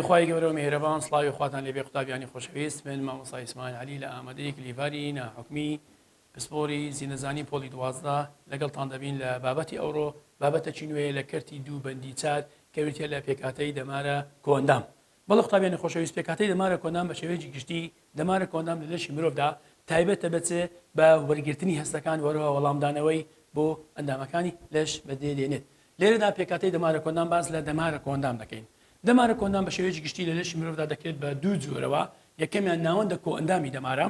خی گەورە و میهرەبان سڵاوی خواتان لێبێ قوتابیانی خۆشەویست من مامۆستا ئیسماعیل عەلی لە ئامادەیەک لیڤاری ناحوکمی پسپۆری زیینەزانی پۆلی 12 لەگەڵتان دەبین لە بابەتی ئەوڕۆ بابەتەکی نوێیە لە کەرتی دوو بەندی چار کەوتێ لە پێکاتەی دەمارە کۆندام. بەڵێ قوتابیانی خۆشەویست پێکاتەی دەمارە کۆندام بە شێوەیەکی گشتی دەمارە کۆندام لە لەشی مرۆڤدا تایبەتە بەچێ بە وەرگرتنی هەستەکان وەرەوە وەڵامدانەوەی بۆ ئەندامەکانی لەش بەدێنێت. لێرەدا پێکاتەی دەمارە کۆندام باز لە دەمارە کۆندام دەکەین. دەمارە کۆندام بە شێوەیەکی گشتی لە لەشی مرۆڤدا دەکرێت بە دوو جۆرەوە. یەکەمیان ناوەندە کۆئەندامی دەمارە،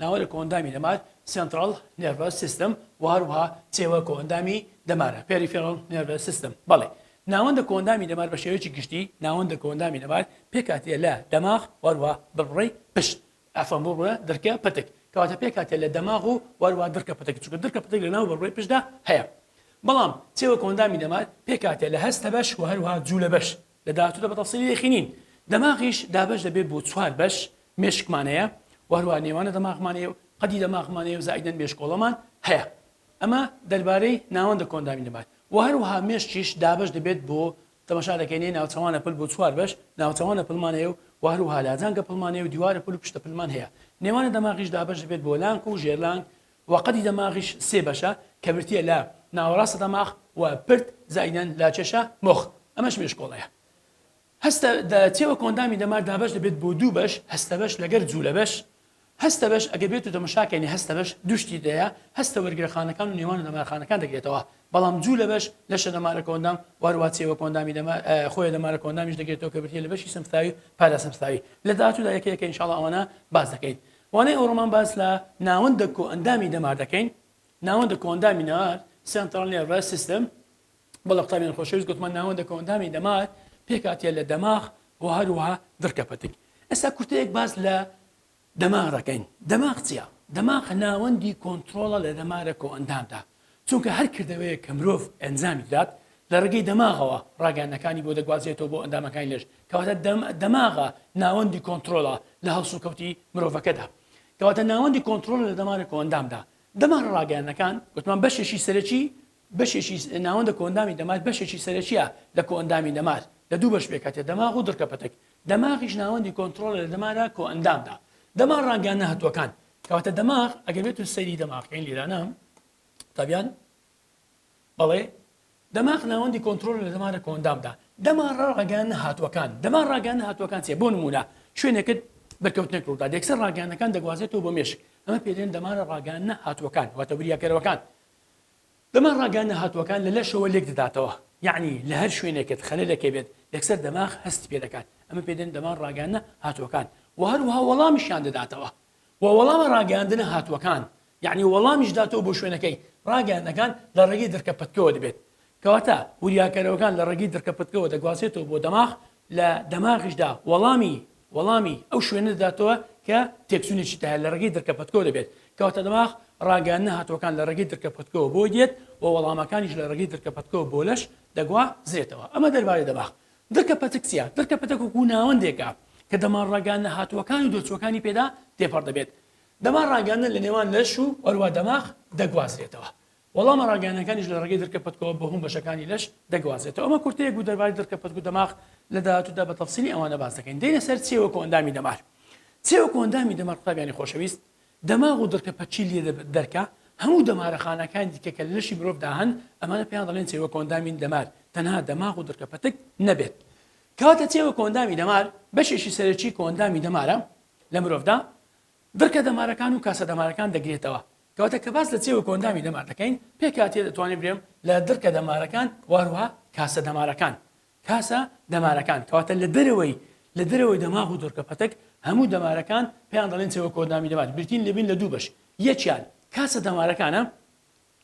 ناوەندە کۆئەندامی دەمار سنترال نێڤەس سیستم و هەروەها چێوە کۆئەندامی دەمارە پێریفێرال نێڤەس سیستم. بەڵێ ناوەندە کۆئەندامی دەمار بە شێوەیەکی گشتی ناوەندە کۆئەندامی دەمار پێکاتێ لە دەماغ وەروە بڕڕی پشت ئەفەم بڕە دەرکە پتک کەواتە پێکاتێ لە دەماغ و وەروە دەرکە پتک چونکە دەرکە پتک لە ناو بڕڕی پشتدا هەیە. بەڵام چێوە کۆئەندامی دەمار پێکاتێ لە هەستە بەش و هەروەها جوو لە بەش لە داهاتوودا بە تەفسیلی دەخینین. دەماغیش دابەش دەبێت بۆ چوار بەش مێشکمانەیە و هەروەها نێوانە دەماغمانەیە و قەدی دەماغمانەیە و زائیدەن مێشکۆڵەمان هەیە. ئەمە دەربارەی ناوەندە کۆئەندامی دەمار و هەروەها مێشکیش دابەش دەبێت بۆ تەماشا دەکەینێ ناوچەوانە پل بۆ چوار بەش ناوچەوانە پڵمانەیە و هەروەها لاجانگە پڵمانەیە و دیوارە پل و پشتە پلمان هەیە. نێوانە دەماغیش دابەش دەبێت بۆ لانک و ژێرلانگ و قەدی دەماغیش سێ بەشە کە برتیە لە ناوەڕاستە دەماغ و پرت زائیدەن لا چێشە مۆخ ئەمەش مێشکۆڵەیە. هەستە چێوە کۆئەندامی دەمار دابەش دەبێت بۆ دوو بەش هەستە بەش لەگەر جوو لە بەش هەستە بەش ئەگە بێت و دەمەشاکەینی هەستە بەش دوشتی دەیە هەستە وەرگرەخانەکان و نێوان دەمارخانەکان دەگرێتەوە بەڵام جوو لە بەش لەشە دەمارە کۆئەندام وەروە چێوە کۆئەندامی خۆی دەمارە کۆئەندامیش دەگرێتەوە کە بێت لە بەشی سمستاوی پاراسەمستاوی لە داهاتوودا یەکەیەکە ئینشاڵڵا ئەوانە باز دەکەین. وانەی ئەوڕۆمان باز لە ناوەندە کۆئەندامی دەمار دەکەین. ناوەندە کۆئەندامی دەمار سنترال نێڤەس سیستم. بەڵێ قوتابیان خۆشەویست گوتمان ناوەندە کۆئەندامی دەمار پێکاتێ لە دەماغ و هەروەها دڕکە پەتک. ئێستا کورتەیەک باز لە دەماغ دەکەین. دەماغ چییە؟ دەماغ ناوەندی کۆنتترۆڵە لە دەمارە کۆئەندامدا چونکە هەر کردەوەیە کە مرۆڤ ئەنجامی دات لە ڕێگەی دەماغەوە ڕاگەیاندنەکانی بۆ دەگوازێتەوە بۆ ئەندامەکانی لەش کەواتە دەماغە ناوەندی کۆنتترۆڵە لە هەڵسو کەوتی مرۆڤەکەدا کەواتە ناوەندی کۆنتترۆل لە دەمارە کۆئەندامدا. دەمارە ڕاگەیاندنەکان گوتمان بەشێکی سەرەکی بەشێکی ناوەندە کۆئەندامی دەمار بەشێکی سەرەکیە لە کۆئەندامی دەمار لە دوو بەش پێکاتێ دەماغ و دڕکە پەتک. دەماغیش ناوەندی کۆنتترۆل لە دەمارە کۆئەندامدا. دەماغ ڕاگەیاندنە هەتووەکان کەواتە دەماغ ئەگەر بێت و سەیری دەماغەکەین لێرانە تابیان بەڵێ دەماغ ناوەندی کۆنتترۆل لە دەمارە کۆئەندامدا. دەماغ ڕاگەیاندنە هاتووەکان دەماغ ڕاگەیاندنە هاتووەکان چێ بۆ نمونە شوێنێکت بەرکەوتنێک ڕوودا یەکسەر ڕاگەیاندنەکان دەگوازێتەوە بۆ مێشک ئەمە پێدێن دەمارە ڕاگەیاندنە هاتووەکان واتە بریاکەرەوەکان. دەماغ ڕاگەیاندنە هاتووەکان لە لەشەوە لێک دەداتەوە یعنی لە هەر شوێنێکت خەلەلێکێ بێت یەکسەر دەماغ هەستی پێ دەکات ئەمە پێدێن دەماغ ڕاگەیاندنە هاتووەکان و هەروەها وەڵامیشیان دەداتەوە و وەڵامە ڕاگەیاندنە هاتووەکان یعنی وەڵامیش داتەوە بۆ شوێنەکەی ڕاگەیاندنەکان لە ڕێگەی دڕکە پەتکەوە دەبێت کەواتە وریاکەرەوەکان لە ڕێگەی دڕکە پەتکەوە دەگوازێتەوە بۆ دەماغ لە دەماغیشدا وەڵامی ئەو شوێنە داداتەوە کە تێکسوونێکی هەیە لە ڕێگەی دڕکە پەتکەوە دەبێت کەواتە دەماغ ڕاگەیاندنە هاتووەکان لە ڕێگەی دڕکە پەتکەوە بۆ دێت و وەڵامەکانیش لە ڕێگەی دڕکە پەتکەوە بۆ لەش دەگوازرێتەوە. ئەمە دەربارەی دەماغ. دڕکە پەتک چییە؟ دڕکە پەتک وەکو ناوەندێکە کە دەماغ ڕاگەیاندنە هاتووەکان و دۆچووەکانی پێدا تێپەڕ دەبێت. دەماغ ڕاگەیاندنە لە نێوان لەش و وەروە دەماغ دەگوازرێتەوە. وەڵامە ڕاگەیاندنەکانیش لە ڕێگەی دڕکە پەتکەوە بە هەموو بەشەکانی لەش دەگوازرێتەوە. ئەمە کورتەیەک بوو دەربارەی دڕکە پەتک و دەماغ لە داهاتوودا بە تەفسیلی ئەوانە باس دەکەین. دێنە سەر چێوە کۆئەندامی دەمار. چێوە کۆئەندامی دەمار قوتابیانی خۆشەویست دەماغ و دڕکە پەتچی لێ دەرکە هەموو دەمارەخانەکان دیکە کە لە لەشی مرۆڤدا هەن ئەمانە پێیان دەڵێن چێوە کۆئەندامی دەمار تەنها دەماغ و دڕکە پەتک نەبێت. کەواتە چێوە کۆئەندامی دەمار بەشێکی سەرەکی کۆئەندامی دەمارە لە مرۆڤدا دڕکە دەمارەکان و کاسە دەمارەکان دەگرێتەوە کەواتە کە باس لە چێوە کۆئەندامی دەمار دەکەین پێکاتێ دەتوانین بڵێم لە دڕکە دەمارەکان واروها کاسە دەمارەکان کەواتە لە دەرەوەی دەماغ و دڕکە پەتک هەموو دەمارەکان پێیان دەڵێن چێوە کۆئەندامی دەمار برتین لەبین لە دوو بەش یەکیان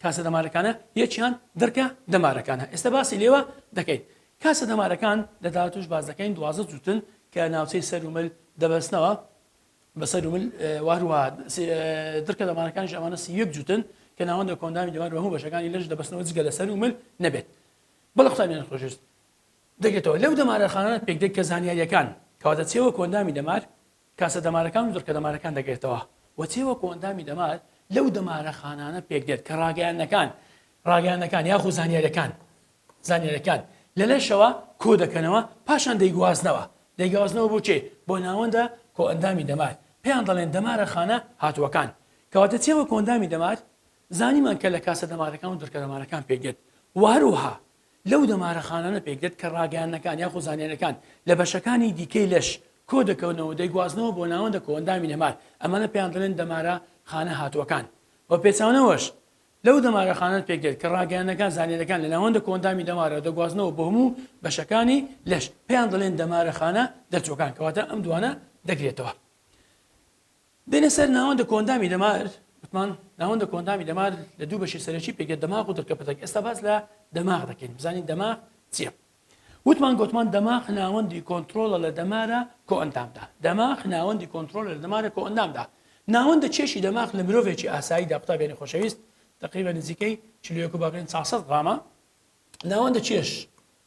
کاسە دەمارەکانە یەکیان دڕکە دەمارەکانە. ئێستا باسی لێوە دەکەین. کاسە دەمارەکان لە داهاتووش باز دەکەین 12 جووتن کە ناوچەی سەر و مل دەبەستنەوە بەسەر و مل واروها دڕکە دەمارەکانیش ئەمانە 31 جووتن کە ناوەندە کۆئەندامی دەمار بە هەموو بەشەکانی لەش دەبەستنەوە جگە لە سەر و مل نەبێت. بەڵێ قوتابیان خۆشەویست دەگرێتەوە لەو دەمارەخانانە پێکدێک کە زانیاریەکان کەواتە چێوە کۆئەندامی دەمار کاسە دەمارەکان و دڕکە دەمارەکان دەگرێتەوە و چێوە کۆئەندامی دەمار لەو دەمارەخانانە پێکدێت کە ڕاگەیاندنەکان یاخو زانیاریەکان لە لەشەوە کۆ دەکەنەوە پاشان دەیگوازنەوە دەیگەوازنەوە بۆ چێ بۆ ناوەندە کۆ ئەندامی دەمار پێیان دەڵێن دەمارە خانە هاتووەکان کەواتە چێوە کۆندامی دەمار زانیمان کە لە کاسە دەمارەکان و درکە دەمارەکان پێگێت وهروها لەو دەمارەخانانە پێکدێت کە ڕاگەیانەکان یاخۆ زانێنەکان لە بەشەکانی دیکەی لەش کۆ دەکەونەوە دەیگوازنەوە بۆ ناوەندە کۆندامی دەمار ئەمانە پێیان دەڵێن دەمارە خانە هاتووەکان بۆ پێچاونەوەش لەو دەمارەخانان پێکدێت کە ڕاگەیانەکان زانێنەکان لە ناوەندە کۆندامی دەمارە دەگوازنەوە بۆ هەموو بەشەکانی لەش پێیان دەڵێن دەمارەخانە دەرچووەکان کەواتە ئەم دوانە دەگرێتەوە دێنە سەر ناوەندە کۆندامی دەمار وتمان ناوەندە کۆندامی دەمار لە دوو بەشی سەرەکی پێکێت دەماغ و درکەپەتەک ئێستا باس لە دەماغ دەکەین بزانین دەماغ چییە وتمان گوتمان دەماغ ناوەندی کۆنتترۆلە لە دەمارە کۆ ئەندامدا دەماغ ناوەندی کۆنتترۆلە لە دەمارە کۆ ئەندامدا ناوەندە چێشی دەماغ لە مرۆڤێکی ئاساییدا قوتابیانی خۆشەویست تقریبا نزیکەی 400 غرامە ناوەندە چێش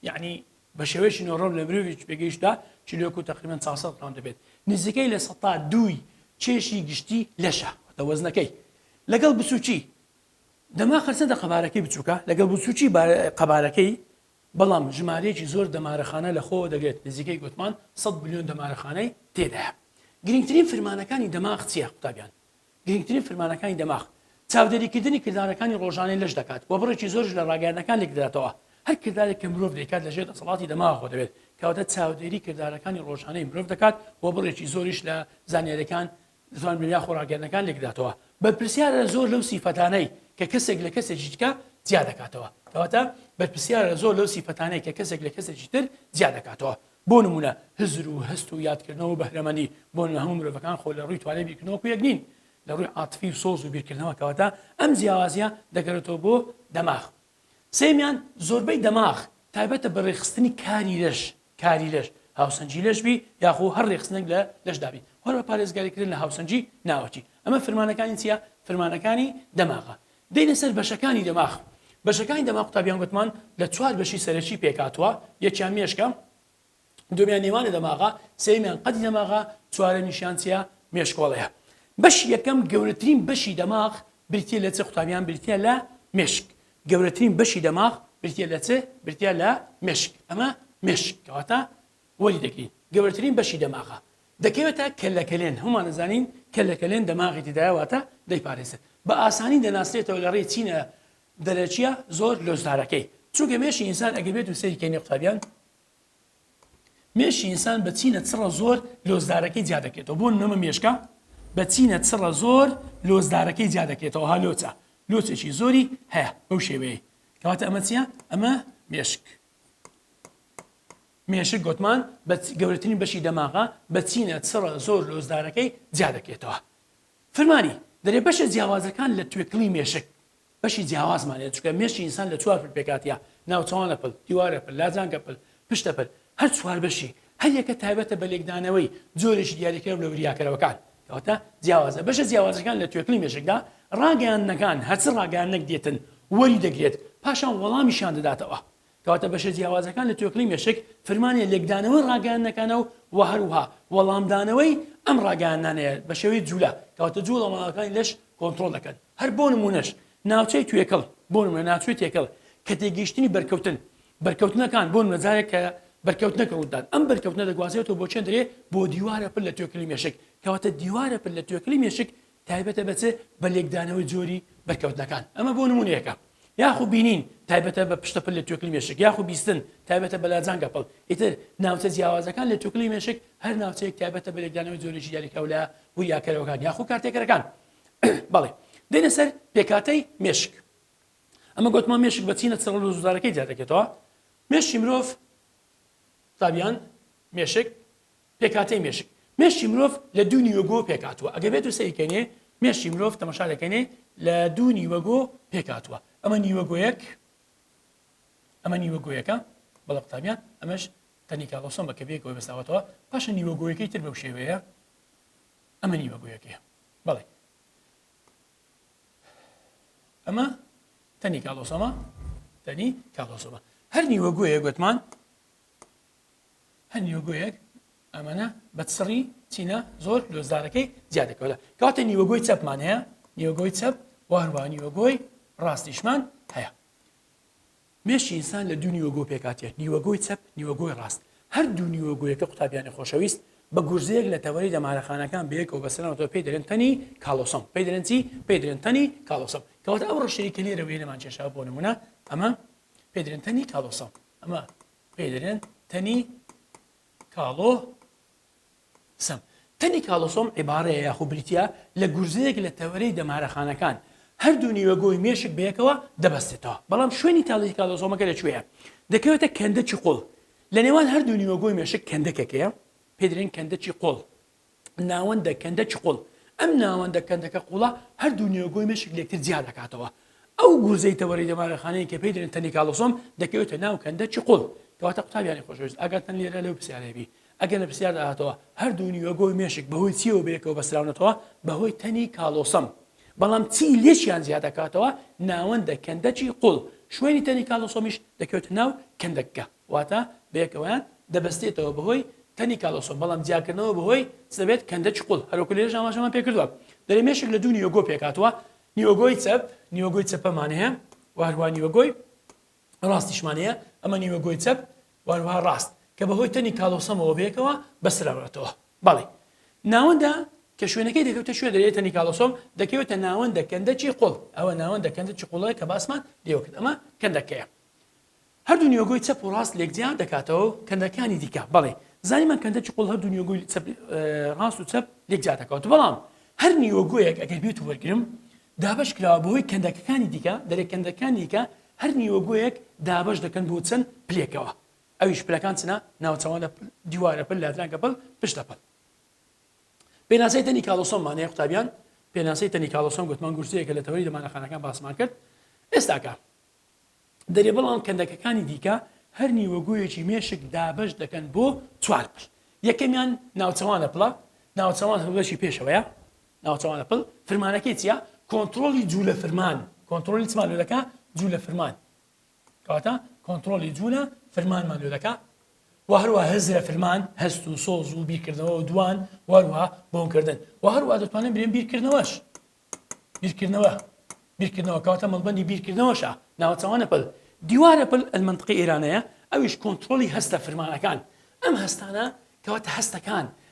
یعنی بە شێوەیەکی نۆڕۆم لە مرۆڤێکی پێگەیشتدا تقریبا 400 غرام دەبێت نزیکەی لە 102 چێشی گشتی لەشە وەزنەکەی لەگەڵ بچووکی دەماغ هەرچەندە قەبارەکەی بچووکە لەگەڵ بچووکی قەبارەکەی بەڵام ژمارەیەکی زۆر دەمارەخانە لە خۆ دەگرێت نزیکەی گوتمان 100 بلیۆن دەمارەخانەی تێدایە گرنگترین فرمانەکانی دەماغ چییە قوتابیان گرنگترین فرمانەکانی دەماغ چاودێریکردنی کردارەکانی ڕۆژانەی لەش دەکات بۆ بڕێکی زۆرش لە ڕاگەیاندنەکان لێک دەداتەوە هەر کردارێک کە مرۆڤ دەکات لەژێر دەسەڵاتی دەماغ خۆ دەبێت کەواتە چاودێری کردارەکانی ڕۆژانەی مرۆڤ دەکات بۆ بڕێکی زۆریش لە زانیاریەکان دەتوان بیا خۆراگەرنەکان لێک داتەوە بە پرسیارە زۆر لەو سیفەتانەی کە کەسێک لە کەسێکی دیکە جیا دەکاتەوە کەواتە بەرپرسیارە زۆر لەو سیفەتانەی کە کەسێک لە کەسێکی تر جیا دەکاتەوە بۆ نمونە هزر و هەست و یادکردنەوە بەهرەمەندی بۆ هەموو مرۆڤەکان خۆ لە ڕووی توانای بیرکردنەوە یەک نین لە ڕووی عاتفی و سۆز و بیرکردنەوە کەواتە ئەم جیاوازیە دەگەڕێتەوە بۆ دەماغ سێمیان زۆربەی دەماغ تایبەتە بە ڕێخستنی کاری لەش هاوسەنجی لەشبی یاخۆ هەر ڕێخستنێک لە لەشدابی هەر بە پارێزگاریکردن لە هاوسەنجی ناوەچی ئەمە فرمانەکانی چیە فرمانەکانی دەماغە دێنە سەر بەشەکانی دەماغ بەشەکانی دەماغ قوتابیان گوتمان لە 4 بەشی سەرەکی پێکاتوە یەکیان مێشکە دومیان نێوانە دەماغە سێمیان قەدی دەماغە چوارەمیشیان چیە مێشکۆڵەیە بەشی یەکەم گەورەترین بەشی دەماغ بریتیە لە چ قوتابیان بریتیە لە مێشک گەورەترین بەشی دەماغ بریتیە لە چ بریتیە لە مێشک ئەمە مێشک کەواتە وەری دەکەین گەورەترین بەشی دەماغە دەکەوێتە کەلەکەلێن هەمومان دەزانین کەلەکەلێن دەماغی تدایەوەتە دەیپارێزێت بە ئاسانی دەناسرێتەوە لە ڕێی چینە دەرەچیە زۆر لۆزدارەکەی چونکە مێشی ئینسان ئەگەر بێت و سەریکەینی قوتابیان مێشی ئینسان بە چینە چڕە زۆر لۆزدارەکەی جیا دەکێتەوە بۆ نەمە مێشکە بە چینە چڕە زۆر لۆزدارەکەی جیا دەکێتەوە ها لۆچە لۆچێکی زۆری هەیە بەو شێوەیە کەواتە ئەمە چییە ئەمە مێشک مێشک گوتمان بە گەورەترین بەشی دەماغە بە چینە چڕە زۆر لۆزدارەکەی جیا دەکێتەوە فرمانی دەرێ بەشە جیاوازەکان لە توێکڵی مێشک بەشی جیاوازمانێت چونکە مێشی ئینسان لە 4 پل پێکاتیە ناوچەوانە پل دیوارە پل لاجانگە پل پشتە پل هەر 4 بەشی هەر یەکە تایبەتە بە لێکدانەوەی جۆرێکی دیاریکرا لە وریاکەرەوەکان کەواتە جیاوازە بەشە جیاوازەکان لە توێکڵی مێشکدا ڕاگەیاندنەکان هەرچ ڕاگەیاندنەک دێتن وەری دەگرێت پاشان وەڵامیشان دەداتەوە کەواتە بەشە جیاوازەکان لە توێکڵی مێشک فرمانیە لێکدانەوەی ڕاگەیاندنەکانەوە و هەروها وەڵامدانەوەی ئەم ڕاگەیاندانەیە بە شێوەی جوولە کەواتە جوڵە وەڵامەکانی لەش کۆنتترۆل دەکەن هەر بۆ نمونەش ناوچەی توێکڵ بۆ نمونە ناوچەی تێکڵ کە تێگەیشتنی بەرکەوتنەکان بۆ نمەجارێک کە بەرکەوتنەکە ڕوودان ئەم بەرکەوتنە دەگوازێتەوە بۆ چەند درێ بۆ دیوارە پل لە توێکڵی مێشک کەواتە دیوارە پل لە توێکڵی مێشک تایبەتە بەچێ بە لێکدانەوەی جۆری بەرکەوتنەکان ئەمە بۆ نمونەیەکە یاخو بینین تایبەتە بە پشتە پل لە توێکڵی مێشک یاخو بیستن تایبەتە بە لاجانگە پڵ ئیتر ناوچە جیاوازەکان لە توێکڵی مێشک هەر ناوچەیەک تایبەتە بە لێکدانەوەی جۆرێکی دیاریکراو لە وریاکەرەوەکان یاخو کارتێکەرەکان بەڵێ دێنە سەر پێکاتەی مێشک ئەمە گوتمان مێشک بە چینە چڕە لۆزدارەکەی جیا دەکێتەوە مێشکی مرۆڤ تابیان مێشک پێکاتەی مێشکی مرۆڤ لە 2 نیوەگۆ پێکاتوە ئەگە بێت و سەریکەینێ مێشکی مرۆڤ تەماشا دەکەینێ لە 2 نیوەگۆ پێکاتوە ئەمە نیوەگۆیەکە بەڵە قوتابیان ئەمەش تەنیکاڵۆسۆم بە کەبێکەوە بەستاوەتەوە پاشە نیوەگۆیەکەی تر بەو شێوەیە ئەمە نیوەگۆیەکەیە بەڵێ ئەمە تەنیکاڵۆسۆمە هەر نیوەگۆیەک گوتمان هەر نیوەگۆیەک ئەمەنە بە سڕی چینە زۆر لۆزدارەکەی جیا دەکەوێتە کەواتە نیوەگۆی چەپمان هەیە نیوەگۆی چەپ وهروە نیوەگۆی ڕاستیشمان هەیە مێشی ئینسان لە 2 نیوەگۆ پێکاتێت نیوەگۆی چەپ نیوەگۆی ڕاست هەردوو نیوەگویەکە قوتابیانی خۆشەویست بە گورزەیەک لە تەوەری دەمارەخانەکان بەیەکەوە بەسەرەوە پێی دەرێن تەنی کاڵۆسەم پێی دەرێن چی پێی دەرێن تەنی کاڵۆسەم کەواتە ئەو ڕەشەیە کە لێرەوەی لەمان کێشاوە بۆ نمونە ئەمە پێی دەرێن تەنی کاڵۆسەم ئەمە پێی دەرێن تەنی کاڵۆسەم تەنی کاڵۆسۆم عیبارەیە یاخو بریتە لە گورزەیەک لە تەوەرەی دەمارەخانەکان هەردوو نیوەگۆی مێشک بەیەکەوە دەبەستێتەوە بەڵام شوێنی تاڵی کاڵۆسۆمەکە لەکوێیە دەکەوێتە کەندەچی قوڵ لە نێوان هەردوو نیوەگۆی مێشک کەندەکەکەیە پێ دەرێن کەندەچی قوڵ ناوەندە کەندەچی قوڵ ئەم ناوەندە کەندەکە قوڵە هەردوو نیوەگۆی مێشک لەکتر جیا دەکاتەوە ئەو گورزەی تەوەری دەمارەخانەیە کە پێی دەرێن تەنی کاڵۆسۆم دەکەوێتە ناو کەندەچی قوڵ کەواتە قوتابیانی خۆشەویست ئەگەر تەن لێرە لەو پرسیارەبی ئەگەر لە پرسیار داهاتەوە هەردوو نیوەگۆی مێشک بەهۆی چیەوە بەیەکەوە بەسراونەتەوە بەهۆی تەنی کاڵۆسەم بەڵام چی لێشیان زیاد دەکاتەوە ناوەندە کەندەچی قوڵ شوێنی تەنی کاڵۆسۆمیش دەکەوێتە ناو کەندەکە واتە بەیەکەوەیان دەبەستێتەوە بەهۆی تەنی کاڵۆسۆم بەڵام جیاکردنەوە بەهۆی دەبێت کەندەچی قوڵ هەروەکو لێرەش ئاماژەمان پێ کردووە دەرێ مێشک لە دوو نیوەگۆ پێکاتوە نیوەگۆی چەپ نیوەگۆی چەپەمان هەیە وهروە نیوەگۆی ڕاستیشمان هەیە ئەمە نیوەگۆی چەپ وهروە ڕاست کە بەهۆی تەنی کاڵۆسەمەوە بێکەوە بەسراوەتەوە بەڵێ ناوەندە کە شوێنەکەی دەکەوتە شوێن دەرێت تەنی کاڵۆسۆم دەکەوێتە ناوەندە کەندەچی قوڵ ئەوە ناوەندە کەندەچی قوڵەیە کە باسمان لێوە کرد ئەمە کەندەکەیە هەردوو نیوەگۆی چەپ و ڕاست لێکجیان دەکاتەوە کەندەکانی دیکە بەڵێ زانیمان کەندەچی قوڵ هەردوو نیوەگۆی ڕاست و چەپ لێکجیا دەکات بەڵام هەر نیوەگۆیەک ئەگەر بێت و وەرگرم دابش کراوە بەهۆی کەندەکەکانی دیکە دەرێت کەندەکانی دیکە هەر نیوەگۆیەک دابش دەکەن بۆ چەند پلێکەوە ئەویش پلەکان چنە ناوچەوانە دیوارە پل لادرانکە پڵ پشتە پڵ پێناسەی تەنی کاڵۆسۆممانەیە قوتابیان پێناسەی تەنی کاڵۆسۆم گوتمان گورسەیەکە لە تەوەری دەمانەخانەکان باسمان کرد ئێستاکە دەرێ بەڵام کەندەکەکانی دیکە هەر نیوەگوۆیەکی مێشک دابش دەکەن بۆ چوار پڵ یەکەمیان ناوچەوانە پڵە ناوچەوان هەڵەشی پێشەوەیە ناوچەوانە پڵ فرمانەکەی چیە کۆنتترۆلی جوولە فرمان کۆنتترۆلی چمان لێ دەکا جوولە فرمان کەواتە کۆنتترۆلی جوولە فرمانمان لێ دەکا و هەروە هەزرە فرمان هەست و سۆز و بیرکردنەوە و دوان وهروە بۆنکردن و هەروە دەتوانین برێن بیرکردنەوەش بیرکردنەوە کەواتە مەڵبەندی بیرکردنەوەشە ناوچەوانە پڵ دیوارە پڵ ئەلمەنتقی ئێرانەیە ئەویش کۆنتترۆلی هەستە فرمانەکان ئەم هەستانە کەواتە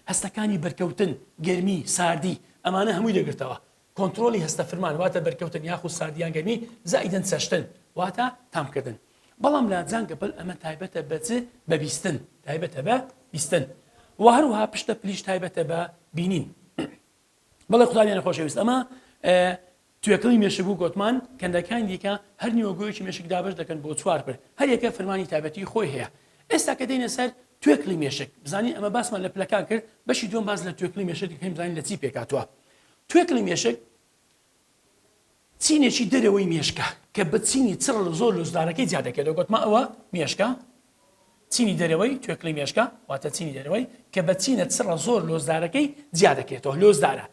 هەستەکانی بەرکەوتن گەرمی ساردی ئەمانە هەمووی دەگرتەوە کۆنتترۆلی هەستە فرمان واتە بەرکەوتن یاخود ساردیان گەرمی زائیدەن چەشتن واتە تامکردن بەڵام لا جانگە پڵ ئەمە تایبەتە بە بیستن تایبەتە بە بیستن و هەروەها پشتە پلیش تایبەتە بە بینین بەڵێ قوتابیانە خۆشەویست ئەمە توێکڵی مێشک بوو گوتمان کەندەکانی دیکە هەر نیوەگۆیەکی مێشک دابش دەکەن بۆ چوار پر هەر یەکە فرمانی تایبەتی خۆی هەیە ئێستا کە دێنە سەر توێکڵی مێشک بزانین ئەمە باسمان لە پلەکان کرد بەشی دوم باز لە توێکڵی مێشک دەکەین بزانین لە چی پێکاتوە توێکڵی مێشک چینێکی دەرەوەی مێشکە کە بە چینی چڕ زۆر لۆزدارەکەی زیاد دەکێتەوە گوتمان ئەوە مێشکە چینی دەرەوەی توێکڵی مێشکە واتە چینی دەرەوەی کە بە چینە چڕ زۆر لۆزدارەکەی زیاد دەکێتەوە لۆزدارە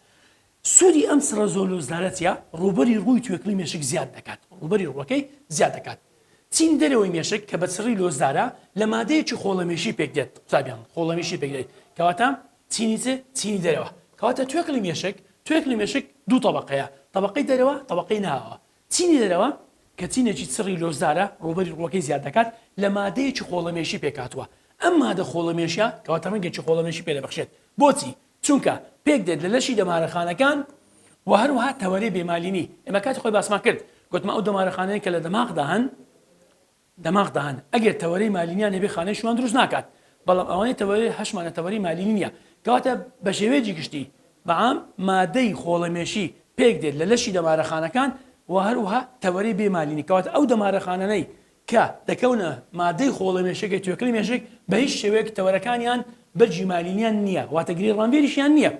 سوودی ئەم چڕ زۆر لۆزدارەتە ڕوبەری ڕووی توێکڵی مێشک زیاد دەکات ڕوبەری ڕووەکەی زیاد دەکات چینی دەرەوەی مێشک کە بە چڕی لۆزدارە لە مادەیەکی خۆڵەمێشی پێک دێت قوتابیان خۆڵەمێشی پێک دێت کەواتە چینی دەرەوە کەواتە توێکڵی مێشک دوو طبقەیە طبقەی دەرەوە طبقەی ناوە چینی دەرەوە کە چینێکی چڕی لۆزدارە ڕوبەری ڕووەکەی زیاد دەکات لە مادەیەکی خۆڵەمێشی پێکاتوە ئەم مادە خۆڵەمێشیە کەواتە ڕەنگێکی خۆڵەمێشی پێ دەبەخشێت بۆچی چونکە پێک دێت لە لەشی دەمارەخانەکان و هەروەها تەوەرەی بێمالینی ئێمە کاتی خۆی باسمان کرد گوتمان ئەو دەمارەخانەیە کە لە دەماغدا هەن ئەگەر تەوەرەی مالینیان هەبێ خانەی شوان دروست ناکات بەڵام ئەوانەی تەوەرەی هەشمانە تەوەری مالینی نییە کەواتە بە شێوەیەکی گشتی بەعام مادەی خۆڵەمێشی پێک دێت لە لەشی دەمارەخانەکان و هەروەها تەوەرەی بێمالینی کەواتە ئەو دەمارەخانەی کە دەکەونە مادەی خۆڵەمێشەکەی توێکڵی مێشک بە هیچ شێوەیەک تەوەرەکانیان بەرجی مالینیان نییە واتە گری ڕامبێریشیان نییە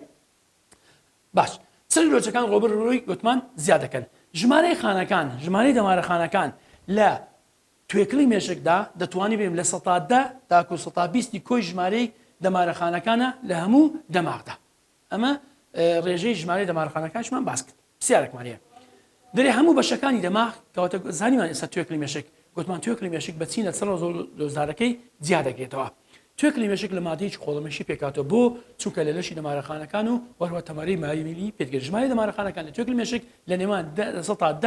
باش چڕی لۆچەکان ڕۆبەر ڕووی گوتمان زیاد دەکەن ژمارەی خانەکان ژمارەی دەمارەخانەکان لە توێکڵی مێشکدا دەتوانانی بێم لە ١٠ تاکو ١20 کۆی ژمارەی دەمارەخانەکانە لە هەموو دەماغدا ئەمە ڕێژەی ژمارەی دەمارەخانەکانشمان باس کرد پرسیارێکمانەیە دەرێ هەموو بەشەکانی دەماغ کەواتە زانیمان ئێستا توێکڵی مێشک گوتمان توێکڵی مێشک بە چینە چڕ زۆر لۆزدارەکەی زیاد دەکرێتەوە توێکڵی مێشک لە مادەیەکی خۆڵەمێشی پێکاتەوە بۆ چونکە لە لەشی دەمارەخانەکان و وەروە تەمارەی مایلی پێدگەر ژمارەی دەمارەخانەکان لە توێکڵی مێشک لە نێوان ١٠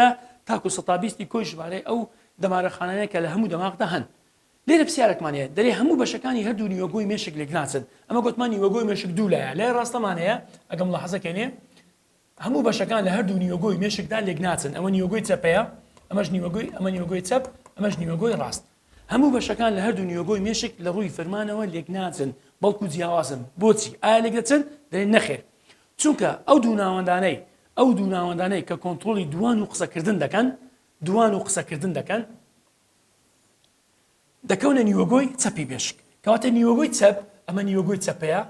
تاکو 120 کۆی ژمارەی ئەو دەمارەخانەیە کە لە هەموو دەماغدا هەن لێرە پرسیارێکمانەیە دەرێ هەموو بەشەکانی هەردوو نیوەگۆی مێشک لێک ناچن ئەمە گوتمان نیوەگۆی مێشک دوو لایە لای ڕاستەمانەیە ئەگەم لە حەزەکەنێ هەموو بەشەکان لە هەردوو نیوەگۆی مێشکدا لێک ناچن ئەمە نیوەگۆی چەپەیە ئەمەش نیوەگۆی چەپ ئەمەش نیوەگۆی ڕاست هەموو بەشەکان لە هەردوو نیوەگۆی مێشک لە ڕووی فەرمانەوە لێک ناچن بەڵکو جیاوازن بۆچی ئایا لێک دەچن دەرێ نەخێر چونکە ئەو دوو ناوەندانەی کە کۆنتڕۆلی دوان و قسەکردن دەکەن دەکەونە نیوەگۆی چەپی مێشک کەواتە نیوەگۆی چەپ ئەمە نیوەگۆی چەپەیە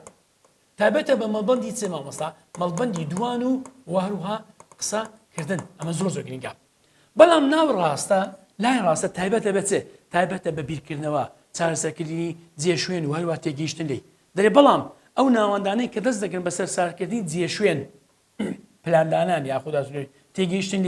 تابێتە بە مەڵبەندی چ مامۆستا مەڵبەندی دوان و هەروەها قسەکردن ئەمە زۆر گرنگە بەڵام ناو ڕاستە لای ڕاستە تایبەتە بە چ تایبەتە بە بیرکردنەوە چارەسەرکردنی جێشوێن و هەروە تێگەیشتن لێی دەرێ بەڵام ئەو ناوەندانەی کە دەست دەگرن بەسەر سارکردنی جێشوێن پلاندانان یاخودا تێگەیشتن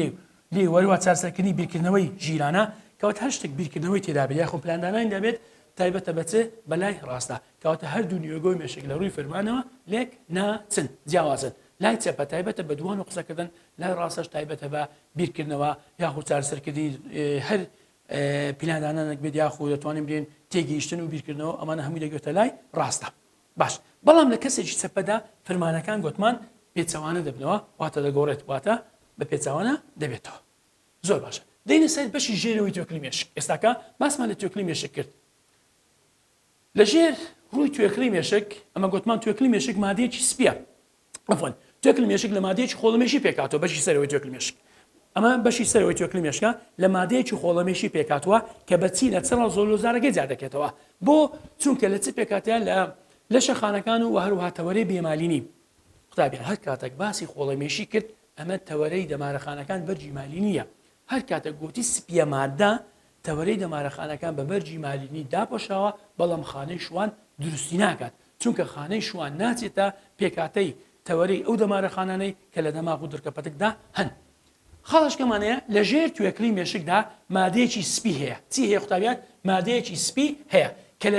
لێ وەروە چارەسەرکردنی بیرکردنەوەی ژیرانە کەواتە هەر شتێک بیرکردنەوەی تێدا بێت یاخۆ پلاندانانی دەبێت تایبەتە بە چ بەلای ڕاستە کەواتە هەردوو نیوەگۆی مێشک لە ڕووی فەرمانەوە لێک ناچن جیاوازن لای چەپە تایبەتە بە دوان و قسەکردن لای ڕاستەش تایبەتە بە بیرکردنەوە یاخۆ چارەسەرکردنی هەر پلاندانانێک بێت یاخۆ دەتوانین بێن تێگەیشتن و بیرکردنەوە ئەمانە هەمووی دەگوێتە لای ڕاستە باش بەڵام لە کەسێکی چەپەدا فەرمانەکان گوتمان پێچەوانە دەبنەوە واتە دەگۆڕێت واتە بە پێچەوانە دەبێتەوە زۆر باشە دەینە سەر بەشی ژێرەوەی توێکلی مێشک ئێستاکە باسمان لە توێکلی مێشک کرد لە ژێر ڕووی توێکلی مێشک ئەمە گوتمان توێکلی مێشک مادەیەکی سپیە عەفوەن توێکلی مێشک لە مادەیەکی خۆڵەمێشی پێکاتەوە بەشی سەرەوەی توێکلی مێشک ئەمە بەشی سەرەوەی توێکلی مێشکە لە مادەیەکی خۆڵەمێشی پێکاتوە کە بەچی لە چڕە زۆلۆزارەکەی جا دەکێتەوە بۆ چونکە لە چ پێکاتەیە لە شەخانەکان و هەروەها تەوەرەی بێمالینی قوتابیان هەر کاتێک باسی خۆڵەمێشی کرد ئەمە تەوەرەی دەمارەخانەکان بەرجی مالی نییە هەر کاتێک گوتی سپیە مادە تەوەرەی دەمارەخانەکان بە بەرجی مالینی داپۆشاوە بەڵام خانەی شوان دروستی ناکات چونکە خانەی شوان ناچێتە پێکاتەی تەوەرەی ئەو دەمارەخانانەی کە لە دەماغ و دڕکەپەتکدا هەن خاڵشکەمانەیە لە ژێر توێکلی مێشکدا مادەیەکی سپی هەیە چی هەیە قوتابیان مادەیەکی سپی هەیە کە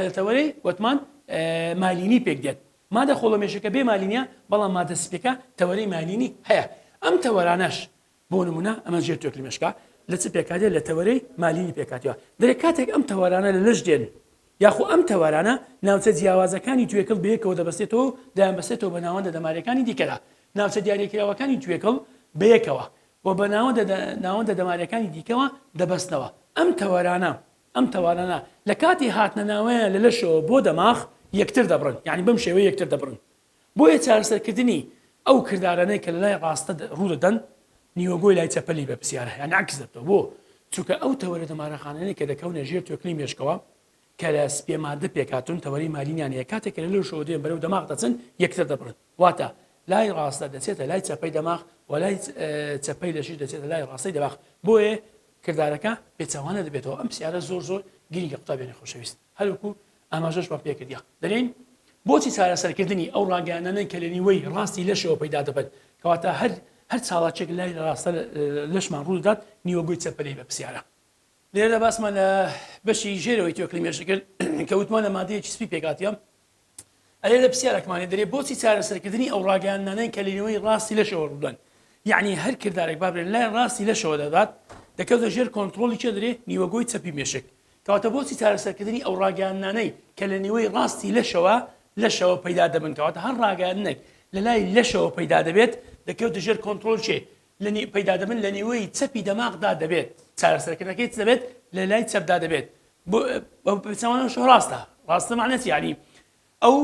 لە تەوەرەی وتمان مالینی پێک دێت مادە خۆڵەمێشەکە بێ مالینیە بەڵام مادە سپیەکە تەوەرەی مالینی هەیە ئەم تەوەرانەش بۆ نمونە ئەمە ژێر توێکلی مێشکە لە چ پێکاتێت لە تەوەرەی مالینی پێکاتەوە دەرێت کاتێک ئەم تەوەرانە لە لەش دێن یاخۆ ئەم تەوەرانە ناوچە جیاوازەکانی توێکڵ بەیەکەوە دەبەستێتەوە دایانبەستێتەوە بە ناوەندە دەمارەکانی دیکەدا ناوچە دیارێکراوەکانی توێکڵ بەیەکەوە و بە ناوەندە دەمارەکانی دیکەوە دەبەستنەوە ئەم تەوەرانە لە کاتی هاتنە ناوەیە لە لەشەوە بۆ دەماغ یەکتر دەبڕن یعنی بەم شێوەیە یەکتر دەبڕن بۆیە چارەسەرکردنی ئەو کردارانەی کە لە لای ڕاستە ڕوو دەدەن نیوەگۆی لای چەپەلی بە پرسیارە یعنی عکس دەبێتەوە بۆ چونکە ئەو تەوەرە دەمارەخانانەی کە دەکەونە ژێر توێکلی مێشکەوە کە لە سپێ مادە پێکاتون تەوەری مالینیانەیە کاتێک لە لەشەوە دێن بەرەو دەماغ دەچن یەکتر دەبڕن واتە لای ڕاستە دەچێتە لای چەپەی دەماغ و لای چەپەی لەشی دەچێتە لای ڕاستی دەماغ بۆیە کردارەکە پێچەوانە دەبێتەوە ئەم پرسیارە زۆر گیریگە قوتابیانی خۆشەویست هەروکو ئاماژەش بە پێکردیا دەرێن بۆچی چارەسەرکردنی ئەو ڕاگەیانانەی کە لە نیوەی ڕاستی لەشەوە پەیدا دەبێت کەواتە هەر چاڵاچێک لای ڕاستە لەشمان ڕوودات نیوەگۆی چەپەلی بە پرسیارە لێرە باسمان لە بەشی ژێرەوەی توێکلی مێشک کرد کە وتمان لە مادەیەکی سپی پێکاتیە ئەلێ لە پرسیارێکمانێ دەرێ بۆچی چارەسەرکردنی ئەو ڕاگەیانانەی کە لە نیوەی ڕاستی لەشەوە ڕوودان یعنی هەر کردارێک بابرێن لای ڕاستی لەشەوە دەدات دەکەوتە ژێر کۆنتڕۆلی چێ دەرێ نیوەگۆی چەپی مێشک کەواتە بۆچی چارەسەرکردنی ئەو ڕاگەیانانەی کە لە نیوەی ڕاستی لەشەوە پەیدا دەبن کەواتە هەر ڕاگەیانێک لە لای لەشەوە پەیدا دەبێت دەکەوتە ژێر کۆنتڕۆل چێ پەیدا دەبن لە نیوەی چەپی دەماغدا دەبێت چارەسەرکردنەکەی چ دەبێت لە لای چەپدا دەبێت بۆ ڕاستە معنەتی یعنی ئەو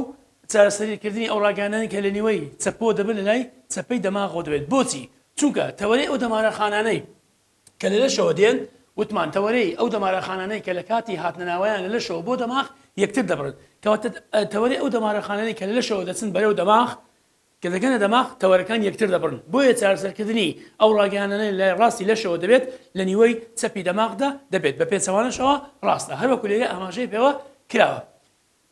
چارەسەرکردنی ئەو ڕاگەیانانەی کە لە نیوەی چەپەوە دەبن لە لای چەپەی دەماغەوە دەبێت بۆچی چونکە تەوەرەی ئەو دەمارەخانانەی کە لە لەشەوە دێن وتمان تەوەرەی ئەو دەمارەخانانەی کە لە کاتی هاتنەناوەیان لە لەشەوە بۆ دەماغ یەکتر دەبڕن کەواتە تەوەرەی ئەو دەمارەخانانەی کە لە لەشەوە دەچن بەرەو دەماغ کە دەگەنە دەماغ تەوەرەکان یەکتر دەبڕن بۆیە چارەسەرکردنی ئەو ڕاگەیانانەی لە ڕاستی لەشەوە دەبێت لە نیوەی چەپی دەماغدا دەبێت بە پێچەوانەشەوە ڕاستە هەروەکو لێرە ئاماژەی پێوە کراوە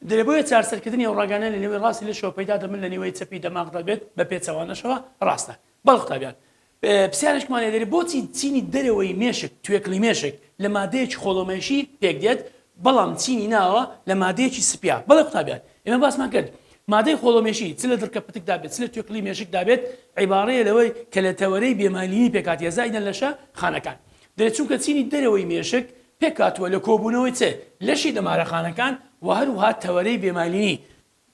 دەرێ بۆیە چارەسەرکردنی ئەو ڕاگەیانە لە نیوەی ڕاستی لەشەوە پەیدا دەبن لە نیوەی چەپی دەماغدا دەبێت بە پێچەوانەشەوە ڕاستە بەڵێ قوتابیان پرسیارێکمانێ دەرێ بۆچی چینی دەرەوەی مێشک توێکلی مێشک لە مادەیەکی خۆڵەمێشی پێک دێت بەڵام چینی ناوە لە مادەیەکی سپیا بەڵێ قوتابیان ئێمە باسمان کرد مادەی خۆڵەمێشی چ لە دڕکەپەتکدا بێت چ لە توێکلی مێشکدا بێت عیبارەیە لەوەی کە لە تەوەرەی بێمالینی پێکاتیە زایدە لەشە خانەکان دەرێت چونکە چینی دەرەوەی مێشک پێکاتوە لە کۆبوونەوەی چێ لەشی دەمارەخانەکان و هەروها تەوەرەی بێمالینی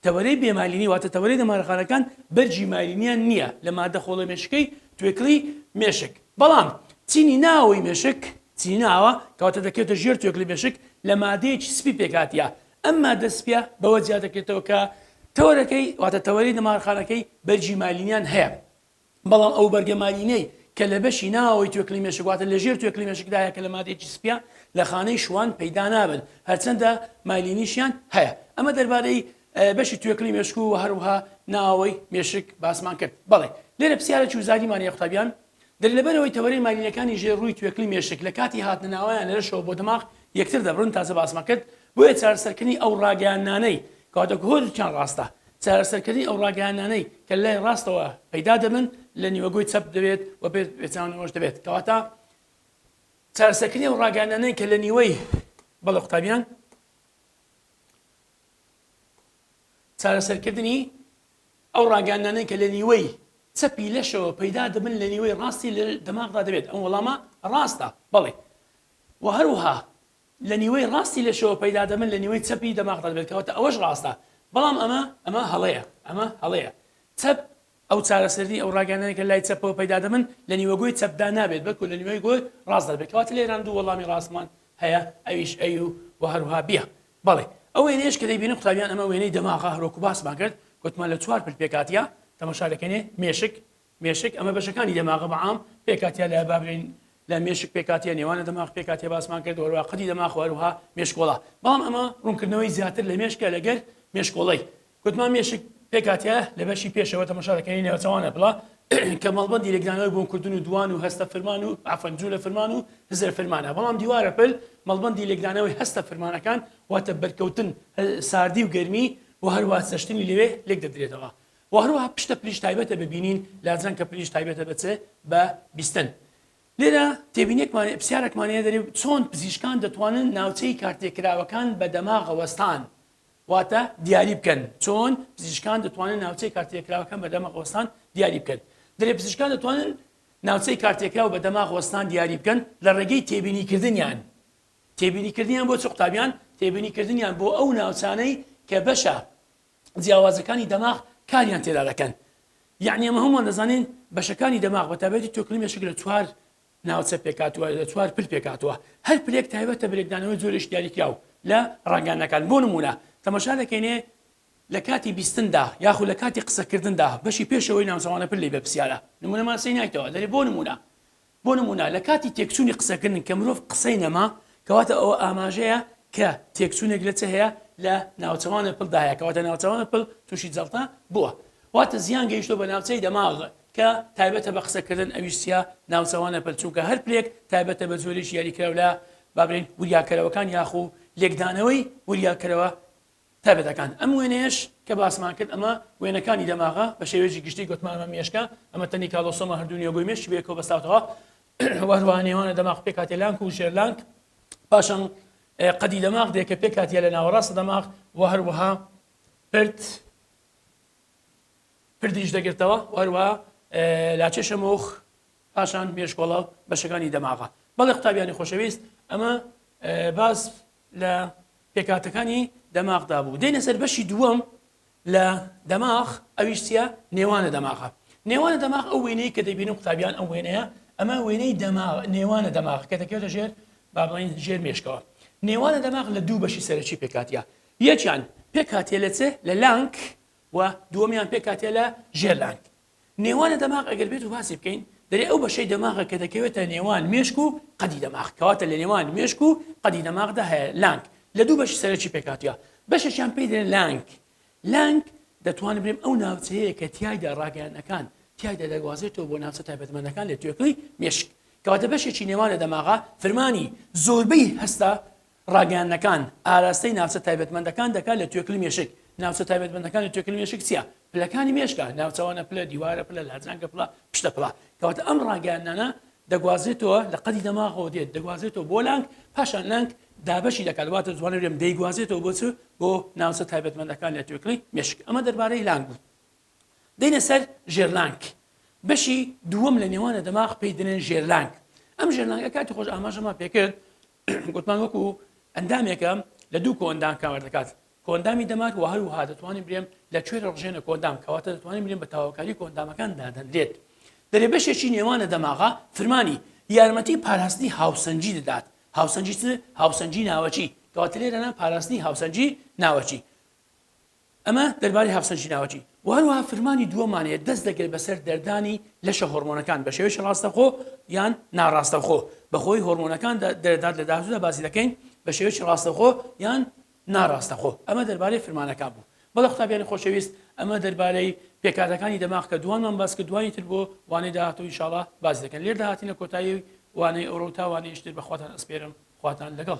تەوەرەی بێمالینی واتە تەوەرەی دەمارەخانەکان بەرجی مالینیان نییە لە مادە خۆڵە مێشکەی توێکڵی مێشک بەڵام چینی ناوەی مێشک چینی ناوە کەواتە دەکێتە ژێر توێکڵی مێشک لە مادەیەکی سپی پێکاتیە ئەم مادە سپیە بەوە زیاد دەکرێتەوە کە تەوەرەکەی واتە تەوەرەی دەمارەخانەکەی بەرجی مالینیان هەیە بەڵام ئەو بەرگە مالینەی کە لە بەشی ناوەی توێکڵی مێشک واتە لە ژێر توێکڵی مێشکدایە کە لە مادەیەکی سپیە لە خانەی شوان پەیدا نابن هەرچەندە مالینیشیان هەیە ئەمە دەربارەی بەشی توێکڵی مێشک و هەروها ناوەی مێشک باسمان کرد بەڵێ لێرە پرسیارێکی وزاریمانە قوتابیان دەرلەبەرەوەی تەوەرەی مالینەکانی ژێڕووی توێکڵی مێشک لە کاتی هاتنە ناوەیان لەرەشەوە بۆ دەماغ یەکتر دەبڕن تازە باسمان کرد بۆیە چارەسەرکردنی ئەو ڕاگەیاندانەی کەواتە هۆرچیان ڕاستە چارەسەرکردنی ئەو ڕاگەیاندانەی کە لای ڕاستەوە پەیدا دەبن لە نیوەگۆی چەپ دەبێت و پێچاونەوەش دەبێت کەواتە چارەسەرکردنی ئەو ڕاگەیاندانەی کە لە نیوەی بەڵێ قوتابیان چارەسەرکردنی ئەو ڕاگەیاندانەی کە لە نیوەی چەپی لەشەوە پەیدا دەبن لە نیوەی ڕاستی لە دەماغدا دەبێت ئەم وەڵامە ڕاستە بەڵێ و هەروها لە نیوەی ڕاستی لەشەوە پەیدا دەبن لە نیوەی چەپی دەماغدا دەبێت کەواتە ئەوەش ڕاستە بەڵام ئەمە هەڵەیە چەپ ئەو چارەسەری ئەو ڕاگەیاندانەی کە لای چەپەوە پەیدا دەبن لە نیوەگۆی چەپدا نابێت بەڵکو لە نیوەی گۆی ڕاست دەبێت کەواتە لێران دوو وەڵامی ڕاستمان هەیە ئەویش ئەی و هەروها بیە بەڵێ ئەو وێنەیەش کە دەیبینن قوتابیان ئەمە وێنەی دەماغە هەرۆک و باسمان کرد گوتمان لە چوار پێکاتیە تەماشا دەکەنێ مێشک ئەمە بەشەکانی دەماغە بەعام پێکاتیا لە بابرین لە مێشک پێکاتیە نێوانە دەماغ پێکاتیە باسمان کرد وەروە قەدی دەماغ وەروها مێشکۆڵە بەڵام ئەمە ڕوونکردنەوەی زیاتر لە مێشکە لەگەر مێشکۆڵەی گوتمان مێشک پێکاتیە لە بەشی پێشەوە تەماشا دەکەنی نێوچەوانە بڵا کە مەڵبەندی لێکدانەوەی بۆنکردن و دوان و هەستە فرمان و ئافەنجوو لە فرمان و هزر فرمانە بەڵام دیوارە پل مەڵبەندی لێکدانەوەی هەستە فرمانەکان واتە بەرکەوتن ساردی و گەرمی و هەروە سەشتنی لەوێ لێک دەدرێتەوە و هەروە پشتە پلیش تایبەتە ببینین لازم کە پلیش تایبەتە بچێ بە بیستن لێرە تێبینێکمان پرسیارێکمانەیە دەرێ چۆن پزیشکان دەتوانن ناوچەی کارتێکراوەکان بە دەماغ وەستان واتە دیاری بکەن چۆن پزیشکان دەتوانن ناوچەی کارتێکراوەکان بە دەماغ وەستان دیاری بکەن دەرێ پزیشکان دەتوانن ناوچەی کارتێکراو بە دەماغ وەستان دیاری بکەن لە ڕێگەی تێبینیکردنیان بۆ چ قوتابیان تێبینیکردنیان بۆ ئەو ناوچانەی کە بەشە جیاوازەکانی دەماغ کاریان تێدا دەکەن یعنی ئەمە هەمووان دەزانین بەشەکانی دەماغ بە تایبەتی توێکڵی مێشک لە چوار ناوچە پێکاتوە لە چوار پل پێکاتوە هەر پلێک تایبەتە بەلێکدانەوەی زۆرش دیاریکراو لە ڕاگەیاندانەکان بۆ نمونە تەماشا دەکەینێ لە کاتی بیستندا یاخود لە کاتی قسەکردندا بەشی پێشەوەی ناوچەوانە پل لی بە پرسیارە نمونەمان سەی نایتەوە دەرێ بۆ نمونە لە کاتی تێکچوونی قسەکردن کە مرۆڤ قسەی نەما کەواتە ئەوە ئاماژەیە کە تێکچوونێک لە چه هەیە لە ناوچەوانە پڵدا هەیە کەواتە ناوچەوانە پڵ تووشی جەڵتا بووە واتە زیان گەیشتۆ بە ناوچەی دەماغ کە تایبەتە بە قسەکردن ئەویستیا ناوچەوانە پڵ چونکە هەر پلێک تایبەتە بە زۆریش یاریکراو لە بابرین وریاکەرەوەکان یاخو لێکدانەوەی وریاکەرەوە تایبەتەکان ئەم وێنەیەش کە باسمان کرد ئەمە وێنەکانی دەماغە بە شێوێژی گشتی گوتمانمە مێشکە ئەمە تەنی کاڵۆسۆمە هەردوو نیوەگۆی مێشکی بێکەوە بەستاوتەوە وەروە نێوانە دەماغ پێکاتێ لانک و ژێرلانک پاشان قەدی دەماغ دێکە پێکاتیە لە ناوەڕاستە دەماغ و هەروەها پردیش دەگرێتەوە وەروە لاچێشە مۆخ پاشان مێشکۆڵە بەشەکانی دەماغە بەڵێ قوتابیانی خۆشەویست ئەمە باز لە پێکاتەکانی دەماغدا بوو دێنە سەر بەشی دووەم لە دەماغ ئەویشتە نێوانە دەماغە نێوانە دەماغ ئەو وێنەی کە دەبینن قوتابیان ئەو وێنەیە ئەمە وێنەی نێوانە دەماغ کە دەکەوێتە ژێر با بڵین ژێر مێشکەوە نێوانە دەماغ لە دوو بەشی سەرەکی پێکاتیە یەکیان پێکاتێ لە چێ لە لانک و دووەمیان پێکاتێ لە ژێر لانک نێوانە دەماغ ئەگەر بێت و باسی بکەین دەرێ ئەو بەشەی دەماغە کە دەکەوێتە نێوان مێشک و قەدی دەماغ کەواتە لە نێوان مێشک و قەدی دەماغدا هەیە لانک لە دوو بەشی سەرەکی پێکاتیە بەشێکیان پێی دێن لانک دەتوانێت بڵێم ئەو ناوچەیە کە تیایدا ڕاگەیاندەکان تیایدا دەگوازێتەوە بۆ ناوچە تایبەتمەندەکان لە توێکڵی مێشک کەواتە بەشێکی نێوانە دەماغە فرمانی زۆربەی هەستە ڕاگەیاندەکان ئاراستەی ناوچە تایبەتمەندەکان دەکات لە توێکڵی مێشک ناوچە تایبەتمەندەکان لە توێکڵی مێشک چییە پلەکانی مێشکە ناوچەوانە پلە دیوارە پلە لاجانکە پڵە پشتە پڵە کەواتە ئەم ڕاگەیاندانە دەگوازێتەوە لە قەدی دەماغەوە دێت دەگوازێتەوە بۆ لانک پاشان لانک دابەشی دەکات واتە جوانەرێم دەیگوازێتەوە بۆ ناوچە تایبەتمەندەکان لە توێکڵی مێشک ئەمە دەربارەی لانک بوو دێنە سەر ژێرلانک بەشی دووەم لە نێوانە دەماغ پێی دێنێن ژێرلانک ئەم ژێرلانکە کاتی خۆش ئاماژەمان پێکرد گوتمان وەکو ئەندامێکە لە دوو کۆندام کامەر دەکات کۆندامی دەمات و هەروەها دەتوانین برێم لە کوێرە ڕژێنە کۆندام کەواتە دەتوانین برێن بە تاواکاری کۆندامەکان دادەنرێت دەرێ بەشێکی نێوانە دەماغا فرمانی یارمەتی پاراستنی هاوسەنجی دەدات هاوسەنجی هاوسەنجی ناوەچی کەواتە لێرەنا پاراستنی هاوسەنجی ناوەچی ئەمە دەربارەی هاوسەنجی ناوەچی و هەروەها فرمانی دووەمانەیە دەست دەگرێت بەسەر دەردانی لەشە هۆرمۆنەکان بە شێوەیەکی ڕاستەخۆ یان ناڕاستەخۆ بەخۆی هۆرمۆنەکان دەردات لە داهاتوودا باسی دەکەین بە شێوەیەکی ڕاستەخۆ یان ناڕاستەخۆ ئەمە دەربارەی فرمانەکان بوو بەڵە قوتابیانی خۆشەویست ئەمە دەربارەی پێکاتەکانی دەماغ کە دوانمان باس کە دوانی تر بۆ وانەی داهاتوو ئینشاڵڵا باس دەکەن لێر داهاتینە کۆتایی وانەی ئەوڕۆ تاوانەی شتر بە خواتان ئەسپێرم خواتان لەگەڵ